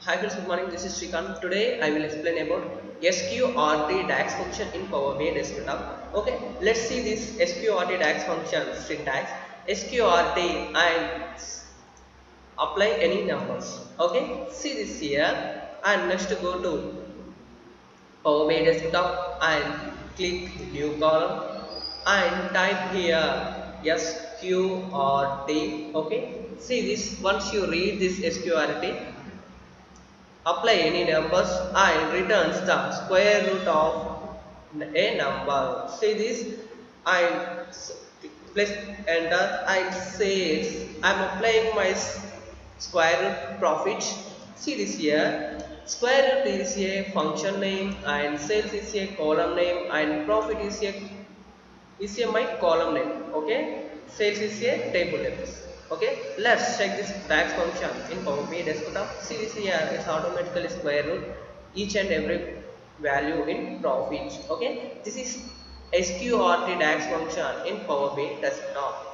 Hi friends, good morning. This is Sqrt. Today I will explain about Sqrt DAX function in Power BI desktop. Okay, let's see this Sqrt DAX function syntax. Sqrt and apply any numbers. Okay, see this here and next go to Power BI desktop and click new column and type here Sqrt. Okay, see this once you read this Sqrt, apply any numbers and returns the square root of a number. See this and press enter and says I am applying my square root profit. See this here. Square root is a function name and sales is a column name and profit is a my column name. Okay, sales is a table name. Okay, let's check this DAX function in Power BI desktop. See this here, it's automatically square root each and every value in profit. Okay, this is Sqrt DAX function in Power BI desktop.